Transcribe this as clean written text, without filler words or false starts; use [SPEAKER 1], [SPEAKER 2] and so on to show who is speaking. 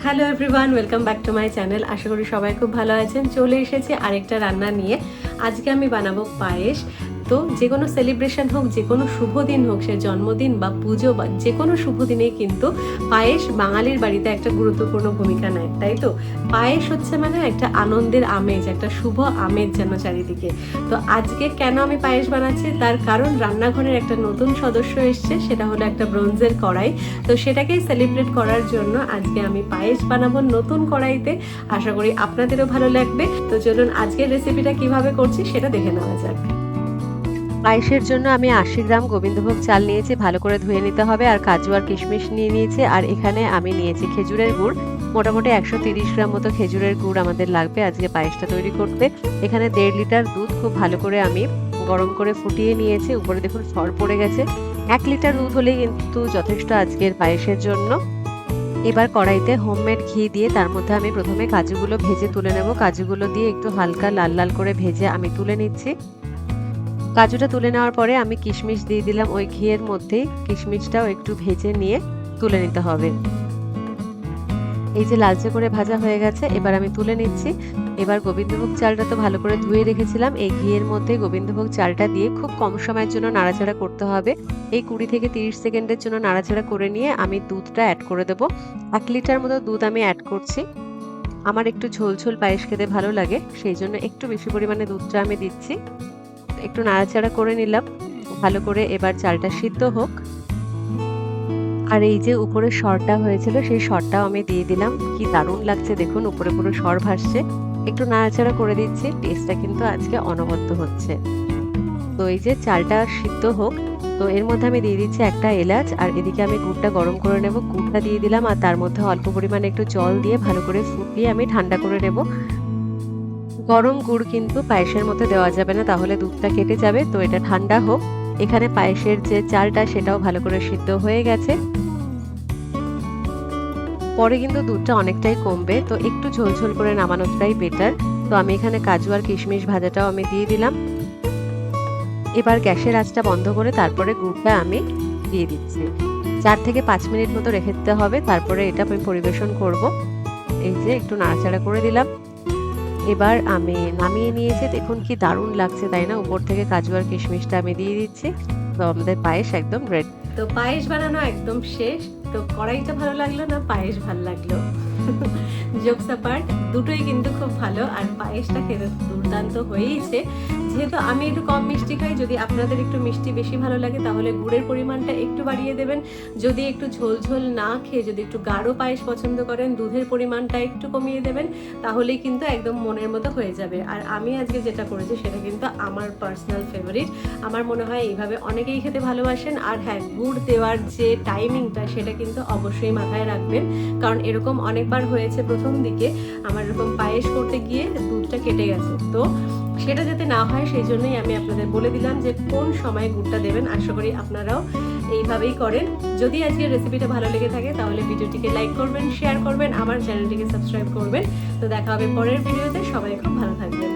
[SPEAKER 1] Hello everyone, welcome back to my channel. আশা করি সবাই খুব ভালো আছেন। চলে এসেছি আরেকটা রান্না নিয়ে। আজকে আমি বানাবো পায়েস। তো যে কোনো সেলিব্রেশন হোক, যে কোনো শুভ দিন হোক, সে জন্মদিন বা পুজো বা যে কোনো শুভ দিনেই কিন্তু পায়েস বাঙালির বাড়িতে একটা গুরুত্বপূর্ণ ভূমিকা নেয়, তাই তো? পায়েস হচ্ছে মানে একটা আনন্দের আমেজ, একটা শুভ আমেজ যেন চারিদিকে। তো আজকে কেন আমি পায়েস বানাচ্ছি তার কারণ রান্নাঘরের একটা নতুন সদস্য এসছে, সেটা হলো একটা ব্রোঞ্জের কড়াই। তো সেটাকেই সেলিব্রেট করার জন্য আজকে আমি পায়েস বানাবো নতুন কড়াইতে। আশা করি আপনাদেরও ভালো লাগবে। তো চলুন আজকের রেসিপিটা কিভাবে করছি সেটা দেখে নেওয়া যাক। পায়েসের জন্য আমি 80 গ্রাম গোবিন্দভোগ চাল নিয়েছি, ভালো করে ধুয়ে নিতে হবে। আর কাজু আর কিশমিশ নিয়ে নিয়েছি। আর এখানে আমি নিয়েছি খেজুরের গুড়, মোটামুটি 130 গ্রাম মতো খেজুরের গুড় আমাদের লাগবে আজকে পায়েসটা তৈরি করতে। এখানে 1.5 লিটার দুধ খুব ভালো করে আমি গরম করে ফুটিয়ে নিয়েছি। উপরে দেখুন সর পড়ে গেছে। 1 লিটার দুধ হলেই কিন্তু যথেষ্ট আজকের পায়েসের জন্য। এবার কড়াইতে হোমমেড ঘি দিয়ে তার মধ্যে আমি প্রথমে কাজুগুলো ভেজে তুলে নেব। কাজুগুলো দিয়ে একটু হালকা লাল লাল করে ভেজে আমি তুলে নিচ্ছি। কাজুটা তুলে নেওয়ার পরে আমি কিশমিশ দিয়ে দিলাম ওই ঘিয়ের মধ্যেই। কিশমিশটাও একটু ভেজে নিয়ে তুলে নিতে হবে। এই যে লালচে করে ভাজা হয়ে গেছে, এবার আমি তুলে নিচ্ছি। এবার গোবিন্দভোগ চালটা তো ভালো করে ধুয়ে রেখেছিলাম, এই ঘিয়ের মধ্যে গোবিন্দভোগ চালটা দিয়ে খুব কম সময়ের জন্য নাড়াচাড়া করতে হবে। এই 20 থেকে 30 সেকেন্ডের জন্য নাড়াচাড়া করে নিয়ে আমি দুধটা অ্যাড করে দেবো। 1 লিটার মতো দুধ আমি অ্যাড করছি। আমার একটু ঝোল ঝোল পায়েস খেতে ভালো লাগে, সেই জন্য একটু বেশি পরিমাণে দুধটা আমি দিচ্ছি। একটু নাড়াচাড়া করে নিলাম ভালো করে। এবার চালটা সিদ্ধ হোক। আর এই যে উপরে সরটা হয়েছিল সেই সরটাও আমি দিয়ে দিলাম। কি দারুণ লাগছে দেখুন, উপরে পুরো সর ভাসছে। একটু নাড়াচাড়া করে দিচ্ছি, টেস্টটা কিন্তু আজকে অনবদ্য হচ্ছে। তো এই যে চালটা সিদ্ধ হোক। তো এর মধ্যে আমি দিয়ে দিচ্ছি একটা এলাচ। আর এদিকে আমি গুড়টা গরম করে নেব। গুড়টা দিয়ে দিলাম আর তার মধ্যে অল্প পরিমাণে একটু জল দিয়ে ভালো করে ফুটিয়ে আমি ঠান্ডা করে নেব। গরম গুড় কিন্তু পায়েসের মধ্যে দেওয়া যাবে না, তাহলে দুধটা কেটে যাবে। তো এটা ঠান্ডা হোক। এখানে পায়েসের যে চালটা সেটাও ভালো করে সিদ্ধ হয়ে গেছে। পরে কিন্তু দুধটা অনেকটাই কমবে, তো একটু ঝোল ঝোল করে নামানোটাই বেটার। তো আমি এখানে কাজু আর কিশমিশ ভাজাটাও আমি দিয়ে দিলাম। এবার গ্যাসের আঁচটা বন্ধ করে তারপরে গুড়টা আমি দিয়ে দিচ্ছি। 4 থেকে 5 মিনিট মতো রেখে দিতে হবে, তারপরে এটা আমি পরিবেশন করব। এই যে একটু নাড়াচাড়া করে দিলাম। এবার আমি নামিয়ে নিয়েছি। দেখুন কি দারুণ লাগছে, তাই না? উপর থেকে কাজু আর কিশমিশটা আমি দিয়ে দিচ্ছি। তো আমাদের পায়েস একদম রেডি। তো পায়েস বানানো একদম শেষ। তো কড়াইটা ভালো লাগলো না পায়েস ভালো লাগলো? জোকস অ্যাপার্ট, দুটোই কিন্তু খুব ভালো। আর পায়েসটা খেতে দুর্দান্ত হয়েইছে। যেহেতু আমি একটু কম মিষ্টি খাই, যদি আপনাদের একটু মিষ্টি বেশি ভালো লাগে তাহলে গুড়ের পরিমাণটা একটু বাড়িয়ে দেবেন। যদি একটু ঝোল ঝোল না খেয়ে যদি একটু গাঢ় পায়েস পছন্দ করেন, দুধের পরিমাণটা একটু কমিয়ে দেবেন, তাহলেই কিন্তু একদম মনের মতো হয়ে যাবে। আর আমি আজকে যেটা করেছি সেটা কিন্তু আমার পার্সোনাল ফেভারিট। আমার মনে হয় এইভাবে অনেকেই খেতে ভালোবাসেন। আর হ্যাঁ, গুড় দেওয়ার যে টাইমিংটা সেটা কিন্তু অবশ্যই মাথায় রাখবেন, কারণ এরকম অনেকবার হয়েছে প্রথম দিকে আমার এরকম পায়েস করতে গিয়ে দুধটা কেটে গেছে। তো সেটা যাতে না হয় সেই জন্যই আমি আপনাদের বলে দিলাম যে কোন সময় গুড়টা দেবেন। আশা করি আপনারাও এইভাবেই করেন। যদি আজকের রেসিপিটা ভালো লেগে থাকে তাহলে ভিডিওটিকে লাইক করবেন, শেয়ার করবেন, আমার চ্যানেলটিকে সাবস্ক্রাইব করবেন। তো দেখা হবে পরের ভিডিওতে। সবাই খুব ভালো থাকবেন।